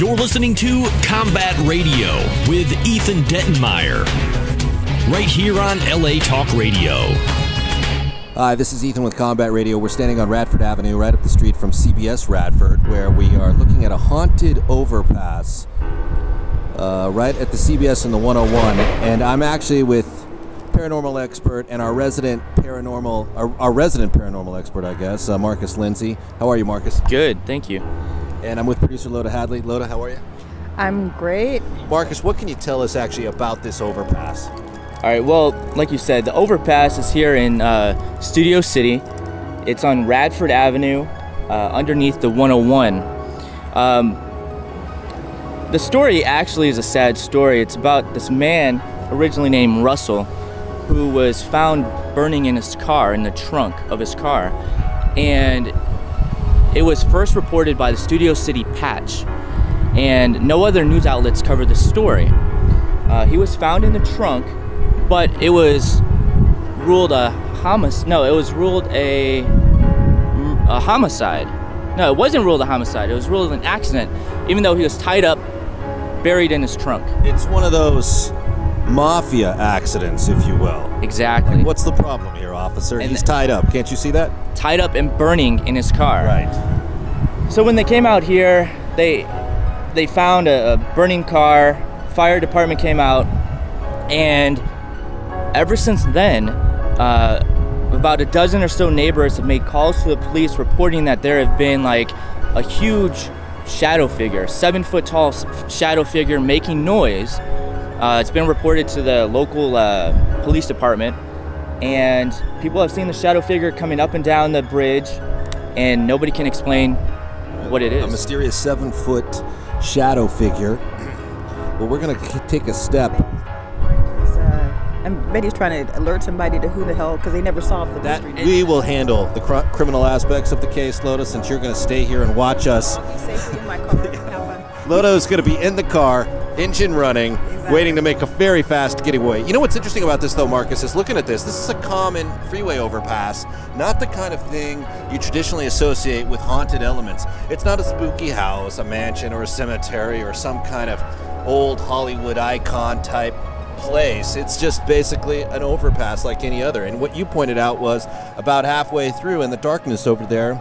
You're listening to Combat Radio with Ethan Dettenmeyer, right here on LA Talk Radio. Hi, this is Ethan with Combat Radio. We're standing on Radford Avenue, right up the street from CBS Radford, where we are looking at a haunted overpass right at the CBS in the 101. And I'm actually with paranormal expert and our resident paranormal expert, I guess, Marcus Lindsay. How are you, Marcus? Good, thank you. And I'm with producer Loda Hadley. Loda, how are you? I'm great. Marcus, what can you tell us actually about this overpass? All right, well, like you said, the overpass is here in Studio City. It's on Radford Avenue, underneath the 101. The story actually is a sad story. It's about this man, originally named Russell, who was found burning in his car, in the trunk of his car. And it was first reported by the Studio City Patch, and no other news outlets covered the story. He was found in the trunk, but it was ruled a homicide. No, it was ruled a homicide. No, it wasn't ruled a homicide. It was ruled an accident, even though he was tied up, buried in his trunk. It's one of those mafia accidents, if you will. Exactly. And what's the problem here, officer? And he's tied up. Can't you see that? Tied up and burning in his car. Right. So when they came out here, they found a burning car. Fire department came out, and ever since then, about a dozen or so neighbors have made calls to the police reporting that there have been like a huge shadow figure, 7-foot tall shadow figure making noise. It's been reported to the local police department, and people have seen the shadow figure coming up and down the bridge, and nobody can explain what it is. A mysterious 7-foot shadow figure. Well, we're going to take a step. I bet he's trying to alert somebody to who the hell, because they never solved the mystery. We will handle the criminal aspects of the case, Loda, since you're going to stay here and watch us. I'll be safe in my car. Have fun. Loda is going to be in the car, engine running, waiting to make a very fast getaway. You know what's interesting about this, though, Marcus, is looking at this. This is a common freeway overpass, not the kind of thing you traditionally associate with haunted elements. It's not a spooky house, a mansion, or a cemetery, or some kind of old Hollywood icon type place. It's just basically an overpass like any other. And what you pointed out was about halfway through in the darkness over there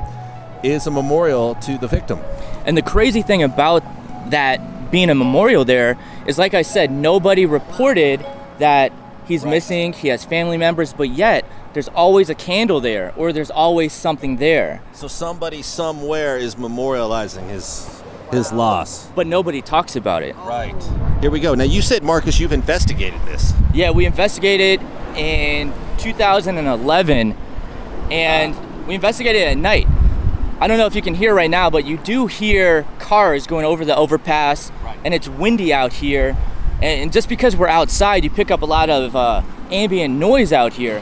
is a memorial to the victim. And the crazy thing about that being a memorial there is, like I said, nobody reported that he's missing, he has family members, but yet there's always a candle there, or there's always something there. So somebody somewhere is memorializing his loss. But nobody talks about it. Right. Here we go. Now, you said, Marcus, you've investigated this. Yeah, we investigated in 2011, and we investigated at night. I don't know if you can hear right now, but you do hear cars going over the overpass, and it's windy out here. And just because we're outside, you pick up a lot of ambient noise out here.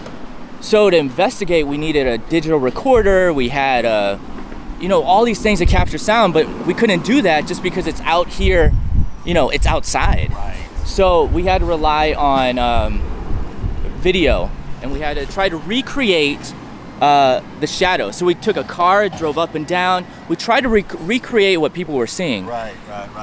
So to investigate, we needed a digital recorder. We had all these things to capture sound, but we couldn't do that just because it's out here, it's outside. Right. So we had to rely on video, and we had to try to recreate the shadow. So we took a car, drove up and down. We tried to recreate what people were seeing. Right.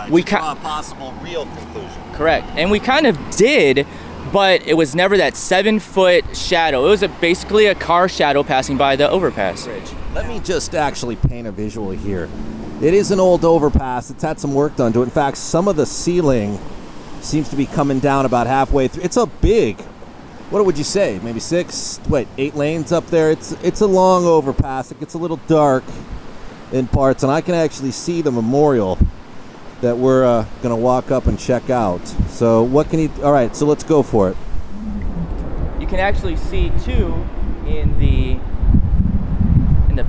We draw a possible real conclusion. Correct. And we kind of did, but it was never that 7-foot shadow. It was basically a car shadow passing by the overpass bridge. Let me just actually paint a visual here. It is an old overpass. It's had some work done to it. In fact, some of the ceiling seems to be coming down about halfway through. It's a big, what would you say, maybe 8 lanes up there. It's a long overpass. It gets a little dark in parts, and I can actually see the memorial that we're going to walk up and check out. So what can you, all right, so let's go for it. You can actually see too in the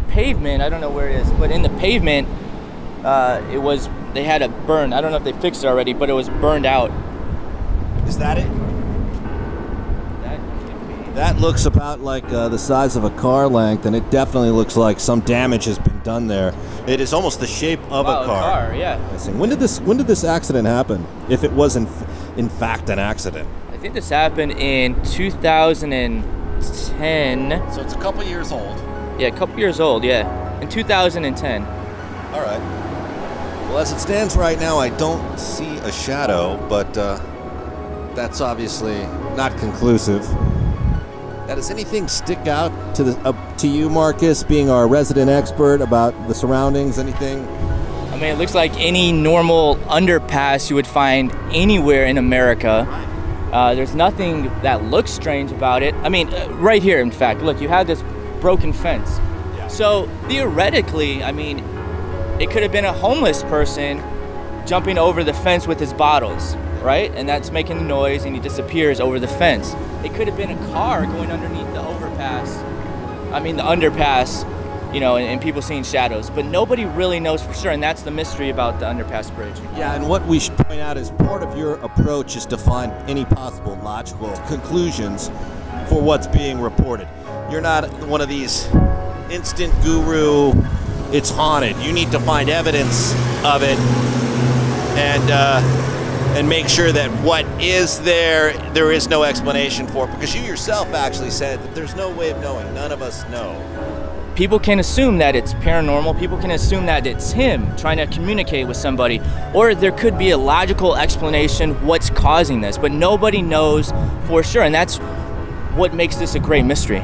pavement, I don't know where it is, but in the pavement, they had a burn. I don't know if they fixed it already, but it was burned out. Is that it? That could be. That looks about like the size of a car length, and it definitely looks like some damage has been done there. It is almost the shape of a car. Yeah. When did this accident happen? If it was in fact an accident. I think this happened in 2010. So it's a couple years old. Yeah, a couple years old. Yeah, in 2010. All right. Well, as it stands right now, I don't see a shadow, but that's obviously not conclusive. Now, does anything stick out to you, Marcus, being our resident expert about the surroundings? Anything? I mean, it looks like any normal underpass you would find anywhere in America. There's nothing that looks strange about it. I mean, right here, in fact, look, you have this broken fence. Yeah. So theoretically, I mean, it could have been a homeless person jumping over the fence with his bottles, right? And that's making the noise, and he disappears over the fence. It could have been a car going underneath the overpass. I mean, the underpass, you know, and people seeing shadows. But nobody really knows for sure, and that's the mystery about the underpass bridge. Yeah, and what we should point out is part of your approach is to find any possible logical conclusions for what's being reported. You're not one of these instant guru, it's haunted. You need to find evidence of it and make sure that what is there is no explanation for it, because you yourself actually said that there's no way of knowing. None of us know. People can assume that it's paranormal. People can assume that it's him trying to communicate with somebody, or there could be a logical explanation what's causing this, but nobody knows for sure, and that's what makes this a great mystery.